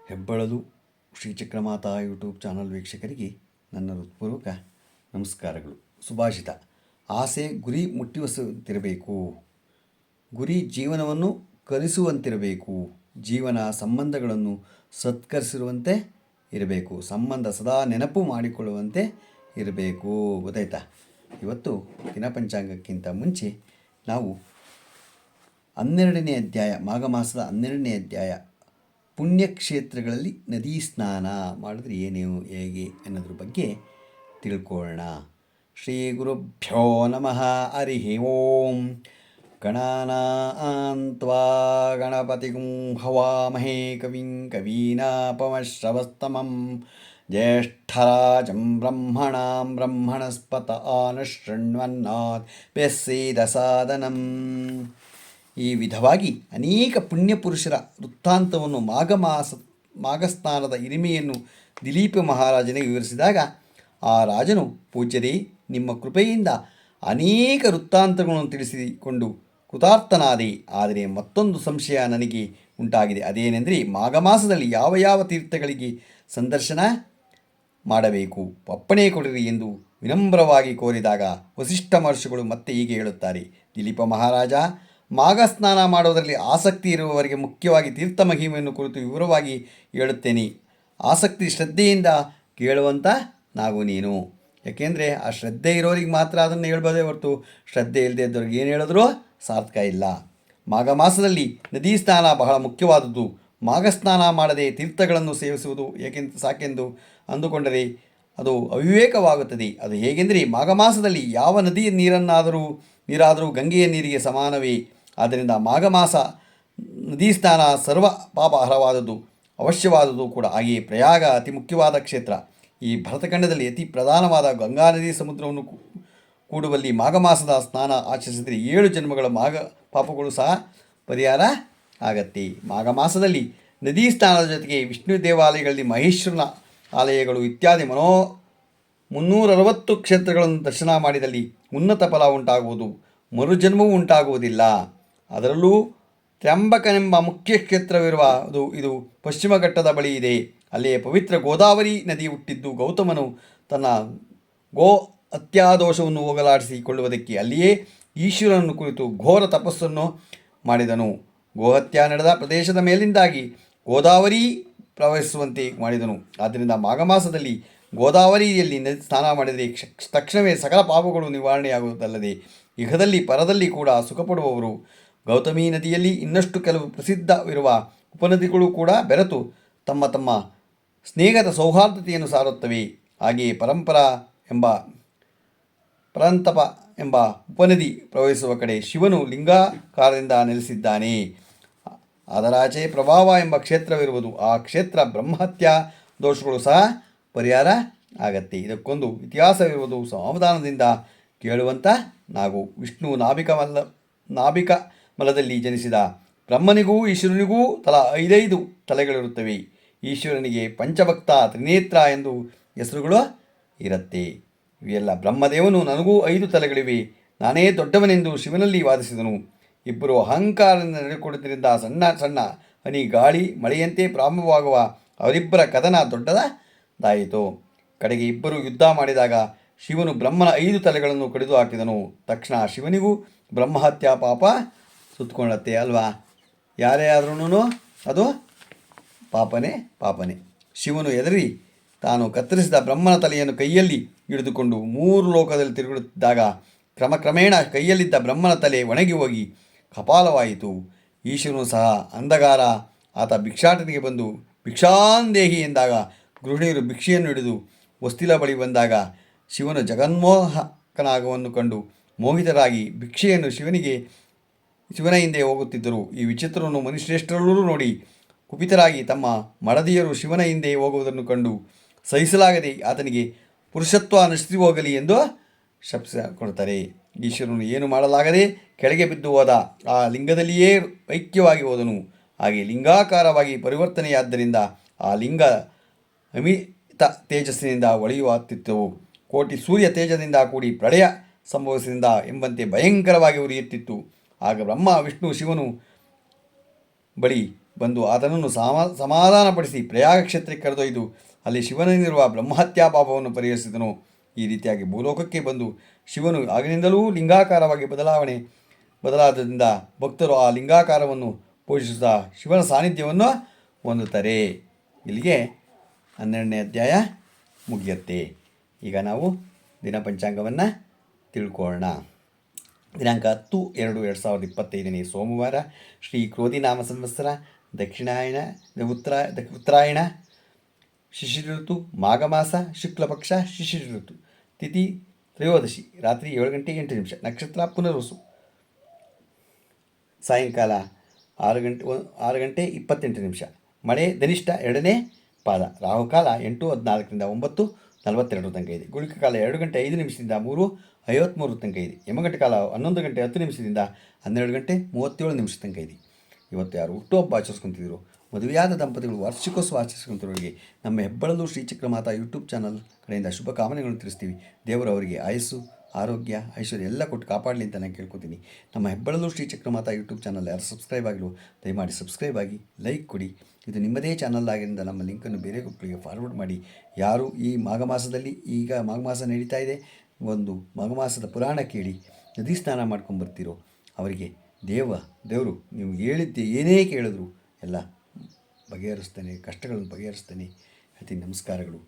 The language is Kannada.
ಹೆಬ್ಬಳಲು ಶ್ರೀಚಕ್ರಮಾತಾ ಯೂಟ್ಯೂಬ್ ಚಾನಲ್ ವೀಕ್ಷಕರಿಗೆ ನನ್ನ ಹೃತ್ಪೂರ್ವಕ ನಮಸ್ಕಾರಗಳು. ಸುಭಾಷಿತ: ಆಸೆ ಗುರಿ ಮುಟ್ಟಿಸುವಂತಿರಬೇಕು, ಗುರಿ ಜೀವನವನ್ನು ಕಲಿಸುವಂತಿರಬೇಕು, ಜೀವನ ಸಂಬಂಧಗಳನ್ನು ಸತ್ಕರಿಸಿರುವಂತೆ ಇರಬೇಕು, ಸಂಬಂಧ ಸದಾ ನೆನಪು ಮಾಡಿಕೊಳ್ಳುವಂತೆ ಇರಬೇಕು. ಗೊತ್ತಾಯ್ತಾ? ಇವತ್ತು ದಿನಪಂಚಾಂಗಕ್ಕಿಂತ ಮುಂಚೆ ನಾವು 12ನೇ ಅಧ್ಯಾಯ, ಮಾಘ ಮಾಸದ 12ನೇ ಅಧ್ಯಾಯ, ಪುಣ್ಯಕ್ಷೇತ್ರಗಳಲ್ಲಿ ನದಿ ಸ್ನಾನ ಮಾಡಿದ್ರೆ ಏನೇನು ಹೇಗೆ ಅನ್ನೋದ್ರ ಬಗ್ಗೆ ತಿಳ್ಕೊಳ್ಳೋಣ. ಶ್ರೀ ಗುರುಭ್ಯೋ ನಮಃ. ಹರಿ ಓಂ. ಗಣಾನಾನ್ತ್ವಾ ಗಣಪತಿಗುಂ ಹವಾಮಹೇ ಕವಿಂ ಕವೀನಾಪಮಶ್ರವಸ್ತಮಂ ಜ್ಯೇಷ್ಠರಾಜಂ ಬ್ರಹ್ಮಣಾಂ ಬ್ರಹ್ಮಣಸ್ಪತ ಆನಶೃಣ್ವನ್ನಾತ್ ಬೆಸ್ಸೇದ ಸಾದನಂ. ಈ ವಿಧವಾಗಿ ಅನೇಕ ಪುಣ್ಯಪುರುಷರ ವೃತ್ತಾಂತವನ್ನು ಮಾಘಸ್ನಾನದ ಹಿರಿಮೆಯನ್ನು ದಿಲೀಪ ಮಹಾರಾಜನಿಗೆ ವಿವರಿಸಿದಾಗ, ಆ ರಾಜನು, ಪೂಜ್ಯರೇ, ನಿಮ್ಮ ಕೃಪೆಯಿಂದ ಅನೇಕ ವೃತ್ತಾಂತಗಳನ್ನು ತಿಳಿಸಿಕೊಂಡು ಕೃತಾರ್ಥನಾದೆ. ಆದರೆ ಮತ್ತೊಂದು ಸಂಶಯ ನನಗೆ ಉಂಟಾಗಿದೆ. ಅದೇನೆಂದರೆ, ಮಾಘ ಮಾಸದಲ್ಲಿ ಯಾವ ಯಾವ ತೀರ್ಥಗಳಿಗೆ ಸಂದರ್ಶನ ಮಾಡಬೇಕು, ಅಪ್ಪಣೆ ಕೊಡಿರಿ ಎಂದು ವಿನಮ್ರವಾಗಿ ಕೋರಿದಾಗ ವಸಿಷ್ಠ ಮಹರ್ಷಿಗಳು ಮತ್ತೆ ಹೀಗೆ ಹೇಳುತ್ತಾರೆ: ದಿಲೀಪ ಮಹಾರಾಜ, ಮಾಘ ಸ್ನಾನ ಮಾಡುವುದರಲ್ಲಿ ಆಸಕ್ತಿ ಇರುವವರಿಗೆ ಮುಖ್ಯವಾಗಿ ತೀರ್ಥ ಮಹಿಮೆಯನ್ನು ಕುರಿತು ವಿವರವಾಗಿ ಹೇಳುತ್ತೇನೆ. ಆಸಕ್ತಿ ಶ್ರದ್ಧೆಯಿಂದ ಕೇಳುವಂಥ ನಾವು ನೀನು. ಯಾಕೆಂದರೆ ಆ ಶ್ರದ್ಧೆ ಇರೋರಿಗೆ ಮಾತ್ರ ಅದನ್ನು ಹೇಳ್ಬೋದೇ ಹೊರತು ಶ್ರದ್ಧೆ ಇಲ್ಲದೆ ಇದ್ದವ್ರಿಗೆ ಏನು ಹೇಳಿದ್ರೂ ಸಾರ್ಥಕ ಇಲ್ಲ. ಮಾಘ ಮಾಸದಲ್ಲಿ ನದಿ ಸ್ನಾನ ಬಹಳ ಮುಖ್ಯವಾದದ್ದು. ಮಾಘ ಸ್ನಾನ ಮಾಡದೆ ತೀರ್ಥಗಳನ್ನು ಸೇವಿಸುವುದು ಸಾಕೆಂದು ಅಂದುಕೊಂಡರೆ ಅದು ಅವಿವೇಕವಾಗುತ್ತದೆ. ಅದು ಹೇಗೆಂದರೆ, ಮಾಘ ಮಾಸದಲ್ಲಿ ಯಾವ ನದಿಯ ನೀರಾದರೂ ಗಂಗೆಯ ನೀರಿಗೆ ಸಮಾನವೇ. ಆದ್ದರಿಂದ ಮಾಘ ಮಾಸ ನದಿ ಸ್ನಾನ ಸರ್ವ ಪಾಪಹರವಾದದ್ದು, ಅವಶ್ಯವಾದದ್ದು ಕೂಡ. ಹಾಗೆಯೇ ಪ್ರಯಾಗ ಅತಿ ಮುಖ್ಯವಾದ ಕ್ಷೇತ್ರ. ಈ ಭರತಖಂಡದಲ್ಲಿ ಅತಿ ಪ್ರಧಾನವಾದ ಗಂಗಾ ನದಿ ಸಮುದ್ರವನ್ನು ಕೂಡುವಲ್ಲಿ ಮಾಘ ಮಾಸದ ಸ್ನಾನ ಆಚರಿಸಿದರೆ 7 ಜನ್ಮಗಳ ಮಾಘ ಪಾಪಗಳು ಸಹ ಪರಿಹಾರ ಆಗತ್ತೆ. ಮಾಘ ಮಾಸದಲ್ಲಿ ನದಿ ಸ್ನಾನದ ಜೊತೆಗೆ ವಿಷ್ಣು ದೇವಾಲಯಗಳಲ್ಲಿ ಮಹೇಶ್ವರನ ಆಲಯಗಳು ಇತ್ಯಾದಿ 360 ಕ್ಷೇತ್ರಗಳನ್ನು ದರ್ಶನ ಮಾಡಿದಲ್ಲಿ ಉನ್ನತ ಫಲ ಉಂಟಾಗುವುದು, ಮರುಜನ್ಮವೂ ಉಂಟಾಗುವುದಿಲ್ಲ. ಅದರಲ್ಲೂ ತ್ರ್ಯಂಬಕನೆಂಬ ಮುಖ್ಯ ಕ್ಷೇತ್ರವಿರುವ ಇದು ಪಶ್ಚಿಮ ಘಟ್ಟದ ಬಳಿ ಇದೆ. ಅಲ್ಲಿಯೇ ಪವಿತ್ರ ಗೋದಾವರಿ ನದಿ ಹುಟ್ಟಿದ್ದು. ಗೌತಮನು ತನ್ನ ಗೋ ಹತ್ಯಾದೋಷವನ್ನು ಹೋಗಲಾಡಿಸಿಕೊಳ್ಳುವುದಕ್ಕೆ ಅಲ್ಲಿಯೇ ಈಶ್ವರನನ್ನು ಕುರಿತು ಘೋರ ತಪಸ್ಸನ್ನು ಮಾಡಿದನು. ಗೋಹತ್ಯೆ ನಡೆದ ಪ್ರದೇಶದ ಮೇಲಿಂದಾಗಿ ಗೋದಾವರಿ ಪ್ರವಹಿಸುವಂತೆ ಮಾಡಿದನು. ಆದ್ದರಿಂದ ಮಾಘ ಮಾಸದಲ್ಲಿ ಗೋದಾವರಿಯಲ್ಲಿ ಸ್ನಾನ ಮಾಡಿದರೆ ತಕ್ಷಣವೇ ಸಕಲ ಪಾಪಗಳು ನಿವಾರಣೆಯಾಗುವುದಲ್ಲದೆ ಇಹದಲ್ಲಿ ಪರದಲ್ಲಿ ಕೂಡ ಸುಖಪಡುವವರು. ಗೌತಮಿ ನದಿಯಲ್ಲಿ ಇನ್ನಷ್ಟು ಕೆಲವು ಪ್ರಸಿದ್ಧವಿರುವ ಉಪನದಿಗಳು ಕೂಡ ಬೆರೆತು ತಮ್ಮ ತಮ್ಮ ಸ್ನೇಹದ ಸೌಹಾರ್ದತೆಯನ್ನು ಸಾರುತ್ತವೆ. ಹಾಗೆಯೇ ಪರಂತಪ ಎಂಬ ಉಪನದಿ ಪ್ರವಹಿಸುವ ಕಡೆ ಶಿವನು ಲಿಂಗಾಕಾರದಿಂದ ನೆಲೆಸಿದ್ದಾನೆ. ಅದರಾಚೆ ಪ್ರಭಾವ ಎಂಬ ಕ್ಷೇತ್ರವಿರುವುದು. ಆ ಕ್ಷೇತ್ರ ಬ್ರಹ್ಮಹತ್ಯಾ ದೋಷಗಳು ಸಹ ಪರಿಹಾರ ಆಗತ್ತೆ. ಇದಕ್ಕೊಂದು ಇತಿಹಾಸವಿರುವುದು. ಸಾವಧಾನದಿಂದ ಕೇಳುವಂಥ ನಾವು. ವಿಷ್ಣು ನಾಭಿಕ ಮಲದಲ್ಲಿ ಜನಿಸಿದ. ಬ್ರಹ್ಮನಿಗೂ ಈಶ್ವರನಿಗೂ ತಲಾ 5 ತಲೆಗಳಿರುತ್ತವೆ. ಈಶ್ವರನಿಗೆ ಪಂಚಭಕ್ತ, ತ್ರಿನೇತ್ರ ಎಂದು ಹೆಸರುಗಳು ಇರುತ್ತೆ. ಇವೆಲ್ಲ ಬ್ರಹ್ಮದೇವನು ನನಗೂ 5 ತಲೆಗಳಿವೆ, ನಾನೇ ದೊಡ್ಡವನೆಂದು ಶಿವನಲ್ಲಿ ವಾದಿಸಿದನು. ಇಬ್ಬರು ಅಹಂಕಾರದಿಂದ ನಡೆದುಕೊಳ್ಳುವುದರಿಂದ ಸಣ್ಣ ಸಣ್ಣ ಹನಿ ಗಾಳಿ ಮಳೆಯಂತೆ ಪ್ರಾರಂಭವಾಗುವ ಅವರಿಬ್ಬರ ಕದನ ದೊಡ್ಡದಾಯಿತು. ಕಡೆಗೆ ಇಬ್ಬರು ಯುದ್ಧ ಮಾಡಿದಾಗ ಶಿವನು ಬ್ರಹ್ಮನ 5 ತಲೆಗಳನ್ನು ಕಡಿದು ಹಾಕಿದನು. ತಕ್ಷಣ ಶಿವನಿಗೂ ಬ್ರಹ್ಮಹತ್ಯಾ ಪಾಪ ಸುತ್ತಕೊಳ್ಳುತ್ತೆ ಅಲ್ವಾ? ಯಾರೇ ಆದ್ರೂ ಅದು ಪಾಪನೇ. ಶಿವನು ಎದರಿ ತಾನು ಕತ್ತರಿಸಿದ ಬ್ರಹ್ಮನ ತಲೆಯನ್ನು ಕೈಯಲ್ಲಿ ಹಿಡಿದುಕೊಂಡು 3 ಲೋಕದಲ್ಲಿ ತಿರುಗುತ್ತಿದ್ದಾಗ ಕ್ರಮೇಣ ಕೈಯಲ್ಲಿದ್ದ ಬ್ರಹ್ಮನ ತಲೆ ಒಣಗಿ ಹೋಗಿ ಕಪಾಲವಾಯಿತು. ಈಶ್ವರನು ಸಹ ಅಂಧಗಾರ. ಆತ ಭಿಕ್ಷಾಟನೆಗೆ ಬಂದು ಭಿಕ್ಷಾಂದೇಹಿ ಎಂದಾಗ ಗೃಹಿಣಿಯರು ಭಿಕ್ಷೆಯನ್ನು ಹಿಡಿದು ವಸ್ತಿಲ ಬಳಿ ಬಂದಾಗ ಶಿವನು ಜಗನ್ಮೋಹಕನಾಗವನ್ನು ಕಂಡು ಮೋಹಿತರಾಗಿ ಭಿಕ್ಷೆಯನ್ನು ಶಿವನ ಹಿಂದೆ ಹೋಗುತ್ತಿದ್ದರು. ಈ ವಿಚಿತ್ರವನ್ನು ಮುನಿಶ್ರೇಷ್ಠರೆಲ್ಲರೂ ನೋಡಿ ಕುಪಿತರಾಗಿ ತಮ್ಮ ಮಡದಿಯರು ಶಿವನ ಹಿಂದೆ ಹೋಗುವುದನ್ನು ಕಂಡು ಸಹಿಸಲಾಗದೆ ಆತನಿಗೆ ಪುರುಷತ್ವ ನಶಿಸಿ ಹೋಗಲಿ ಎಂದು ಶಪಿಸಿಕೊಳ್ತಾರೆ. ಈಶ್ವರನು ಏನು ಮಾಡಲಾಗದೆ ಕೆಳಗೆ ಬಿದ್ದು ಹೋದ. ಆ ಲಿಂಗದಲ್ಲಿಯೇ ಐಕ್ಯವಾಗಿ ಹೋದನು. ಹಾಗೆ ಲಿಂಗಾಕಾರವಾಗಿ ಪರಿವರ್ತನೆಯಾದ್ದರಿಂದ ಆ ಲಿಂಗ ಅಮಿತ ತೇಜಸ್ಸಿನಿಂದ ಹೊಳೆಯುತ್ತಿದ್ದವು. ಕೋಟಿ ಸೂರ್ಯ ತೇಜದಿಂದ ಕೂಡಿ ಪ್ರಳಯ ಸಂಭವಿಸಿದ ಎಂಬಂತೆ ಭಯಂಕರವಾಗಿ ಉರಿಯುತ್ತಿತ್ತು. ಆಗ ಬ್ರಹ್ಮ ವಿಷ್ಣು ಶಿವನು ಬಳಿ ಬಂದು ಆತನನ್ನು ಸಮಾಧಾನಪಡಿಸಿ ಪ್ರಯಾಗ ಕ್ಷೇತ್ರಕ್ಕೆ ಕರೆದೊಯ್ದು ಅಲ್ಲಿ ಶಿವನಲ್ಲಿರುವ ಬ್ರಹ್ಮಹತ್ಯಾ ಪಾಪವನ್ನು ಪರಿಹರಿಸಿದನು. ಈ ರೀತಿಯಾಗಿ ಭೂಲೋಕಕ್ಕೆ ಬಂದು ಶಿವನು ಆಗಿನಿಂದಲೂ ಲಿಂಗಾಕಾರವಾಗಿ ಬದಲಾದ್ದರಿಂದ ಭಕ್ತರು ಆ ಲಿಂಗಾಕಾರವನ್ನು ಪೂಜಿಸುತ್ತಾ ಶಿವನ ಸಾನ್ನಿಧ್ಯವನ್ನು ಹೊಂದುತ್ತಾರೆ. ಇಲ್ಲಿಗೆ 12ನೇ ಅಧ್ಯಾಯ ಮುಗಿಯುತ್ತೆ. ಈಗ ನಾವು ದಿನಪಂಚಾಂಗವನ್ನು ತಿಳ್ಕೊಳ್ಳೋಣ. ದಿನಾಂಕ 10/2/2025 ಸೋಮವಾರ, ಶ್ರೀ ಕ್ರೋಧಿನಾಮ ಸಂವತ್ಸರ, ಉತ್ತರಾಯಣ, ಶಿಶಿರ ಋತು, ಮಾಘ ಮಾಸ, ಶುಕ್ಲ ಪಕ್ಷ, ಶಿಶಿರ ಋತು, ತಿಥಿ ತ್ರಯೋದಶಿ, ರಾತ್ರಿ 7:08, ನಕ್ಷತ್ರ ಪುನರ್ವಸು, ಸಾಯಂಕಾಲ 6:28, ಮಳೆ ಧನಿಷ್ಠ 2ನೇ ಪಾದ, ರಾಹುಕಾಲ 8:14 9:42 ತನಕ ಇದೆ. ಗುಳಿಕ ಕಾಲ 2:05 3:53 ತನಕ ಇದೆ. ಯಮಗಂಟ ಕಾಲ 11:10 12:37 ತನಕ ಇದೆ. ಇವತ್ತು ಯಾರು ಹುಟ್ಟುಹಬ್ಬ ಆಚರಿಸ್ಕೊತಿದ್ರು, ಮದುವೆಯಾದ ದಂಪತಿಗಳು ವಾರ್ಷಿಕೋತ್ಸವ ಆಚರಿಸ್ಕೊಂತಿರೋರಿಗೆ ನಮ್ಮ ಹೆಬ್ಬಳಲು ಶ್ರೀಚಕ್ರಮಾತಾ ಯೂಟ್ಯೂಬ್ ಚಾನಲ್ ಕಡೆಯಿಂದ ಶುಭ ಕಾಮನೆಗಳನ್ನು ತಿಳಿಸ್ತೀವಿ. ದೇವರು ಅವರಿಗೆ ಆಯಸ್ಸು, ಆರೋಗ್ಯ, ಐಶ್ವರ್ಯ ಎಲ್ಲ ಕೊಟ್ಟು ಕಾಪಾಡಲಿ ಅಂತ ನಾನು ಕೇಳ್ಕೊತೀನಿ. ನಮ್ಮ ಹೆಬ್ಬಳಲು ಶ್ರೀಚಕ್ರಮಾತಾ ಯೂಟ್ಯೂಬ್ ಚಾನಲ್ ಯಾರು ಸಬ್ಸ್ಕ್ರೈಬ್ ಆಗಿಲ್ಲ ದಯಮಾಡಿ ಸಬ್ಸ್ಕ್ರೈಬ್ ಆಗಿ ಲೈಕ್ ಕೊಡಿ. ಇದು ನಿಮ್ಮದೇ ಚಾನಲ್ ಆಗಿದ್ದರಿಂದ ನಮ್ಮ ಲಿಂಕನ್ನು ಬೇರೆ ಗುಂಪಿಗೆ ಫಾರ್ವರ್ಡ್ ಮಾಡಿ. ಯಾರು ಈ ಮಾಘ ಮಾಸದಲ್ಲಿ, ಈಗ ಮಾಘ ಮಾಸ ನಡೀತಾ ಇದೆ, ಒಂದು ಮಾಘ ಮಾಸದ ಪುರಾಣ ಕೇಳಿ ನದಿ ಸ್ನಾನ ಮಾಡ್ಕೊಂಬರ್ತೀರೋ ಅವರಿಗೆ ದೇವರು ನೀವು ಹೇಳಿದ್ದೆ ಏನೇ ಕೇಳಿದ್ರು ಎಲ್ಲ ಬಗೆಹರಿಸ್ತಾನೆ, ಕಷ್ಟಗಳನ್ನು ಬಗೆಹರಿಸ್ತಾನೆ. ನಮಸ್ಕಾರಗಳು.